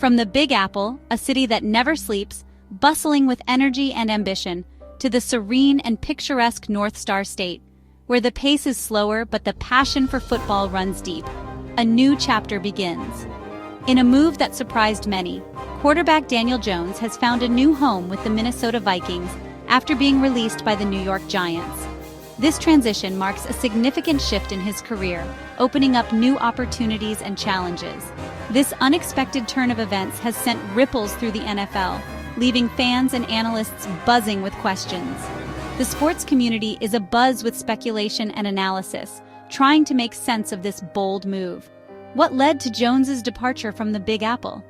From the Big Apple, a city that never sleeps, bustling with energy and ambition, to the serene and picturesque North Star State, where the pace is slower but the passion for football runs deep, a new chapter begins. In a move that surprised many, quarterback Daniel Jones has found a new home with the Minnesota Vikings after being released by the New York Giants. This transition marks a significant shift in his career, opening up new opportunities and challenges. This unexpected turn of events has sent ripples through the NFL, leaving fans and analysts buzzing with questions. The sports community is abuzz with speculation and analysis, trying to make sense of this bold move. What led to Jones's departure from the Big Apple?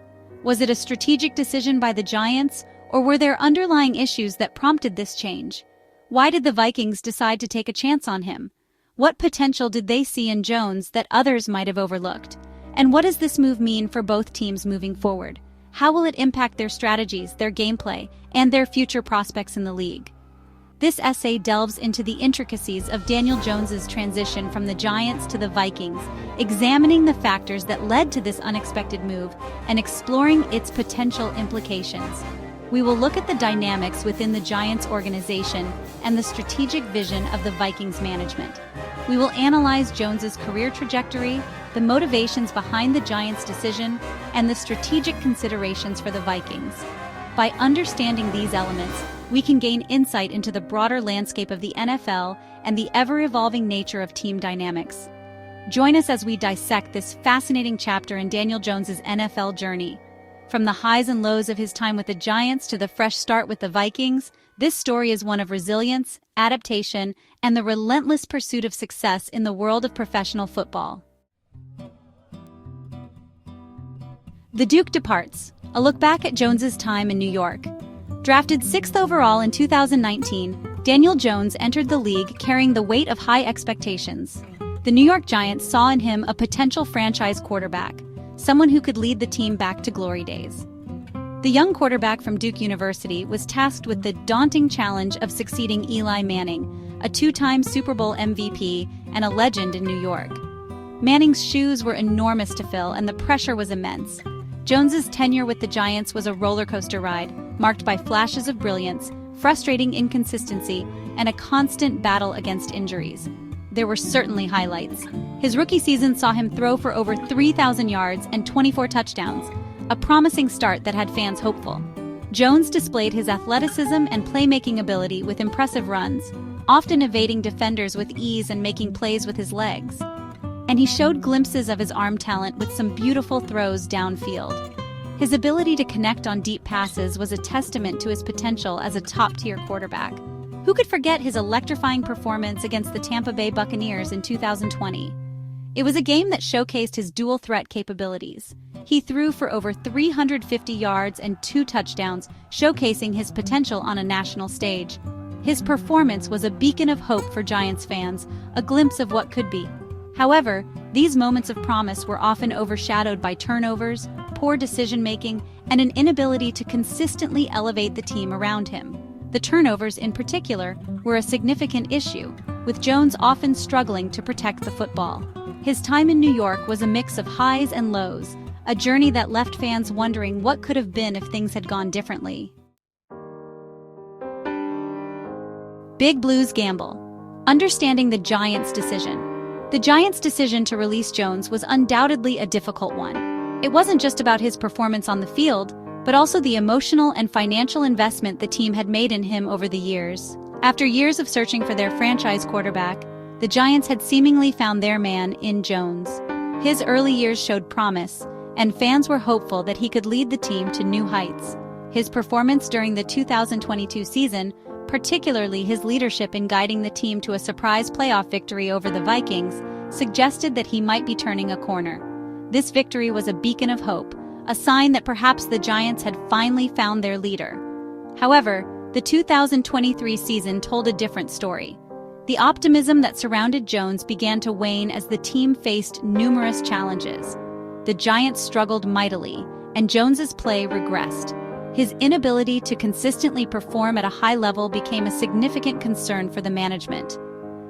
Was it a strategic decision by the Giants, or were there underlying issues that prompted this change? Why did the Vikings decide to take a chance on him? What potential did they see in Jones that others might have overlooked? And what does this move mean for both teams moving forward? How will it impact their strategies, their gameplay, and their future prospects in the league? This essay delves into the intricacies of Daniel Jones's transition from the Giants to the Vikings, examining the factors that led to this unexpected move and exploring its potential implications. We will look at the dynamics within the Giants organization and the strategic vision of the Vikings management. We will analyze Jones's career trajectory, the motivations behind the Giants' decision, and the strategic considerations for the Vikings. By understanding these elements, we can gain insight into the broader landscape of the NFL and the ever-evolving nature of team dynamics. Join us as we dissect this fascinating chapter in Daniel Jones's NFL journey. From the highs and lows of his time with the Giants to the fresh start with the Vikings, this story is one of resilience, adaptation, and the relentless pursuit of success in the world of professional football. The Duke departs. A look back at Jones's time in New York. Drafted 6th overall in 2019, Daniel Jones entered the league carrying the weight of high expectations. The New York Giants saw in him a potential franchise quarterback, someone who could lead the team back to glory days. The young quarterback from Duke University was tasked with the daunting challenge of succeeding Eli Manning, a two-time Super Bowl MVP and a legend in New York. Manning's shoes were enormous to fill and the pressure was immense. Jones's tenure with the Giants was a roller coaster ride, marked by flashes of brilliance, frustrating inconsistency, and a constant battle against injuries. There were certainly highlights. His rookie season saw him throw for over 3,000 yards and 24 touchdowns, a promising start that had fans hopeful. Jones displayed his athleticism and playmaking ability with impressive runs, often evading defenders with ease and making plays with his legs. And he showed glimpses of his arm talent with some beautiful throws downfield. His ability to connect on deep passes was a testament to his potential as a top-tier quarterback. Who could forget his electrifying performance against the Tampa Bay Buccaneers in 2020? It was a game that showcased his dual-threat capabilities. He threw for over 350 yards and 2 touchdowns, showcasing his potential on a national stage. His performance was a beacon of hope for Giants fans, a glimpse of what could be. However, these moments of promise were often overshadowed by turnovers, poor decision-making, and an inability to consistently elevate the team around him. The turnovers, in particular, were a significant issue, with Jones often struggling to protect the football. His time in New York was a mix of highs and lows, a journey that left fans wondering what could have been if things had gone differently. Big Blue's gamble. Understanding the Giants' decision. The Giants' decision to release Jones was undoubtedly a difficult one. It wasn't just about his performance on the field, but also the emotional and financial investment the team had made in him over the years. After years of searching for their franchise quarterback, the Giants had seemingly found their man in Jones. His early years showed promise, and fans were hopeful that he could lead the team to new heights. His performance during the 2022 season, particularly his leadership in guiding the team to a surprise playoff victory over the Vikings, suggested that he might be turning a corner. This victory was a beacon of hope, a sign that perhaps the Giants had finally found their leader. However, the 2023 season told a different story. The optimism that surrounded Jones began to wane as the team faced numerous challenges. The Giants struggled mightily, and Jones's play regressed. His inability to consistently perform at a high level became a significant concern for the management.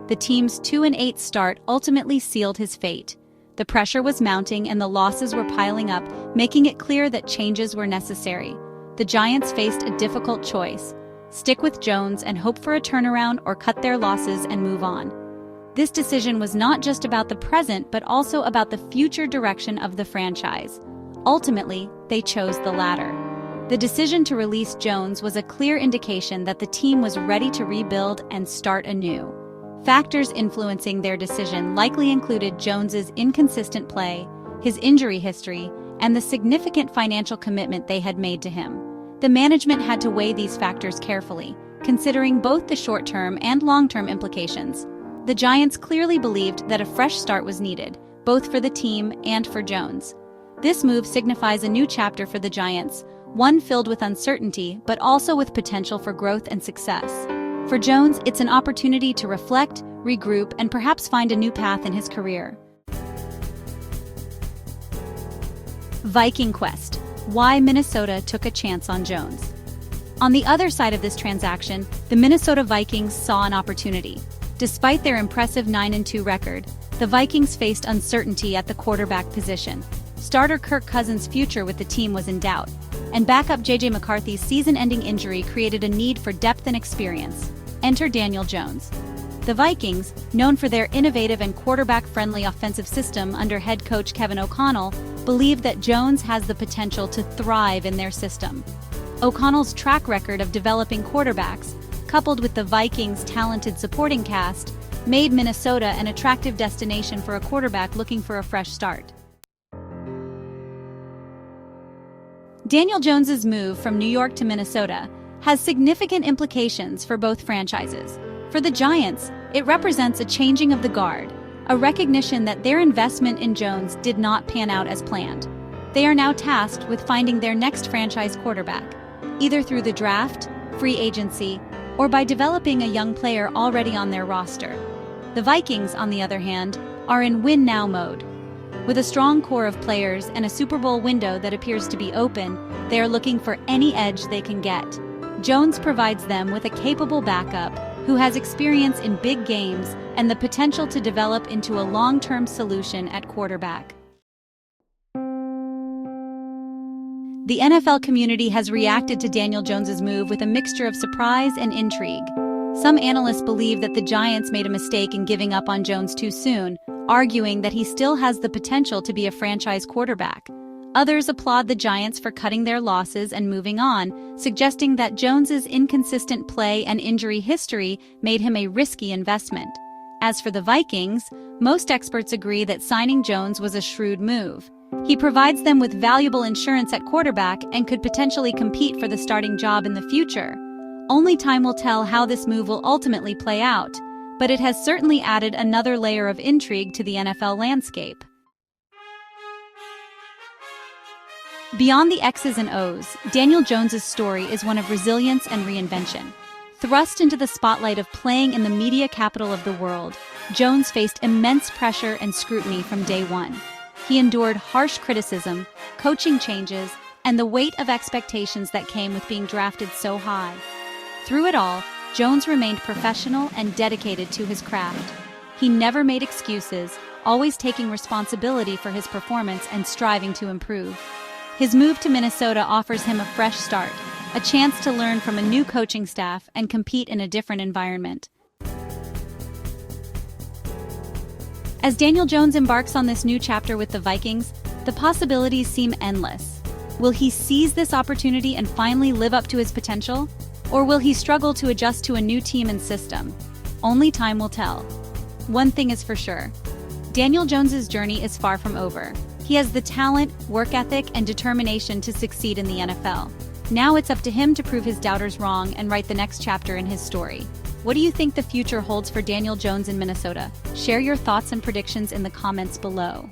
The team's 2-8 start ultimately sealed his fate. The pressure was mounting and the losses were piling up, making it clear that changes were necessary. The Giants faced a difficult choice: stick with Jones and hope for a turnaround, or cut their losses and move on. This decision was not just about the present, but also about the future direction of the franchise. Ultimately, they chose the latter. The decision to release Jones was a clear indication that the team was ready to rebuild and start anew. Factors influencing their decision likely included Jones's inconsistent play, his injury history, and the significant financial commitment they had made to him. The management had to weigh these factors carefully, considering both the short-term and long-term implications. The Giants clearly believed that a fresh start was needed, both for the team and for Jones. This move signifies a new chapter for the Giants, one filled with uncertainty but also with potential for growth and success. For Jones, it's an opportunity to reflect, regroup, and perhaps find a new path in his career. Viking Quest: Why Minnesota Took a Chance on Jones. On the other side of this transaction, the Minnesota Vikings saw an opportunity. Despite their impressive 9-2 record, the Vikings faced uncertainty at the quarterback position. Starter Kirk Cousins' future with the team was in doubt, and backup J.J. McCarthy's season-ending injury created a need for depth and experience. Enter Daniel Jones. The Vikings, known for their innovative and quarterback-friendly offensive system under head coach Kevin O'Connell, believe that Jones has the potential to thrive in their system. O'Connell's track record of developing quarterbacks, coupled with the Vikings' talented supporting cast, made Minnesota an attractive destination for a quarterback looking for a fresh start. Daniel Jones's move from New York to Minnesota has significant implications for both franchises. For the Giants, it represents a changing of the guard, a recognition that their investment in Jones did not pan out as planned. They are now tasked with finding their next franchise quarterback, either through the draft, free agency, or by developing a young player already on their roster. The Vikings, on the other hand, are in win-now mode. With a strong core of players and a Super Bowl window that appears to be open, they are looking for any edge they can get. Jones provides them with a capable backup who has experience in big games and the potential to develop into a long-term solution at quarterback. The NFL community has reacted to Daniel Jones's move with a mixture of surprise and intrigue. Some analysts believe that the Giants made a mistake in giving up on Jones too soon, arguing that he still has the potential to be a franchise quarterback. Others applaud the Giants for cutting their losses and moving on, suggesting that Jones's inconsistent play and injury history made him a risky investment. As for the Vikings, most experts agree that signing Jones was a shrewd move. He provides them with valuable insurance at quarterback and could potentially compete for the starting job in the future. Only time will tell how this move will ultimately play out, but it has certainly added another layer of intrigue to the NFL landscape. Beyond the X's and O's, Daniel Jones's story is one of resilience and reinvention. Thrust into the spotlight of playing in the media capital of the world, Jones faced immense pressure and scrutiny from day one. He endured harsh criticism, coaching changes, and the weight of expectations that came with being drafted so high. Through it all, Jones remained professional and dedicated to his craft. He never made excuses, always taking responsibility for his performance and striving to improve. His move to Minnesota offers him a fresh start, a chance to learn from a new coaching staff and compete in a different environment. As Daniel Jones embarks on this new chapter with the Vikings, the possibilities seem endless. Will he seize this opportunity and finally live up to his potential? Or will he struggle to adjust to a new team and system? Only time will tell. One thing is for sure: Daniel Jones's journey is far from over. He has the talent, work ethic, and determination to succeed in the NFL. Now it's up to him to prove his doubters wrong and write the next chapter in his story. What do you think the future holds for Daniel Jones in Minnesota? Share your thoughts and predictions in the comments below.